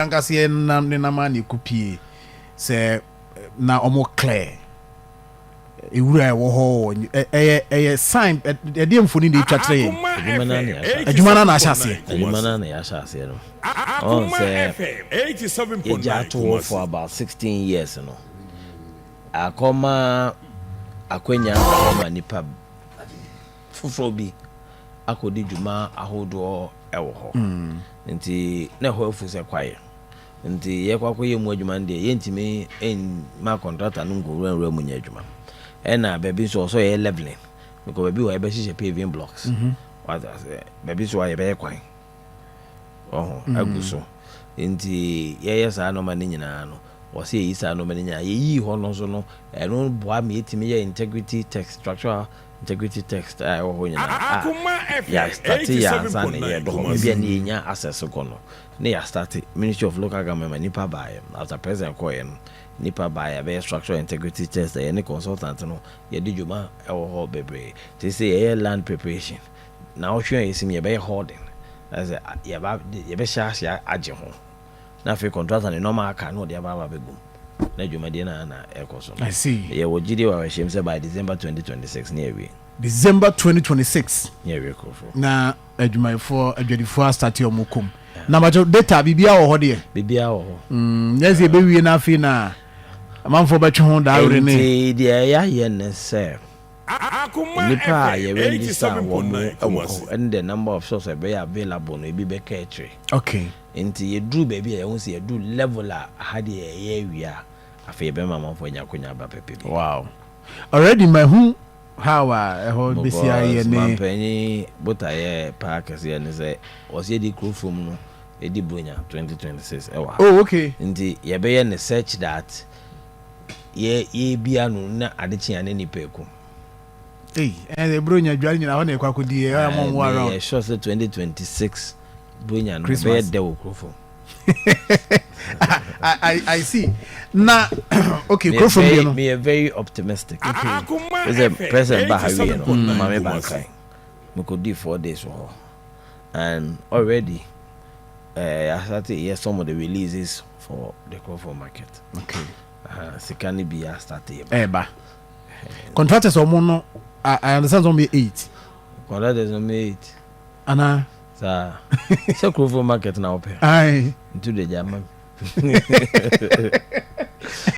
ankase na na ma ne kupie se na omo clear ewura wo ho eye sign e de mfoni de twatre adwuma na ahyase no on say 87.9 for about 16 years no akoma akwenya ma nipa fufuro bi akodi dwuma ahodo ewo ho nti na ho afu se kwaye nti ye kwakoye mu adwuma nde ye ntimi en ma contractor no ngowura mu nya adwuma ena baby so ye leveling because baby wa be hye paving blocks what I say baby so ye be kwan aguso nti ye sa no ma ni nyina no wo se yi sa no ma ni nyina ye yi ho no so no eno boa me etimi ye integrity text structural integrity text wo ho nyina ya start ya san ye do ho bia ni nya access ko no ne ya start Ministry of Local Government nipa bae after president ko ye no nipa bae be structural integrity test ye ne consultant no ye di djuma wo ho bebre they say ye land preparation na wo hwe yesim ye be holding as ye be sha age ho na fe contractor ne normal aka no de ba begum na djuma de na ekoso I see ye wo gidi wa hwem say by December 2026 near we December 2026 near we Krofrom na adwumayfo adwadifo start your mukum na bajo data bibia wo ho de bibia wo ho yes e be wie na afi na amanfo betwe ho da awre ne nti de ya ye ne se nipa ye register wo and the number of sources be available no be be catch okay nti ye dru baby ye won se ye dru level a hade ye wia afi be mamanfo nya konya ba pepe wow already my who how ho besia ye ne mampani bota ye park se ne se o se di Krofrom no e di bronya 2026 ewa oh okay nti ye be ye ne search that ye bia no na adechia ne nipeku eh bronya dwari nyina ho na ekwakodi e amon wo around yeah sure 2026 bronya no be de wo Krofrom I see na okay Krofrom you know me very optimistic is a present bahawi no mama bankai me could do 4 days for and already I started some of the releases for the Krofrom Market okay sikani be started ba contractors omo no I understand on me 8 contractors on me 8 ana sa so Krofrom Market na open ai into the German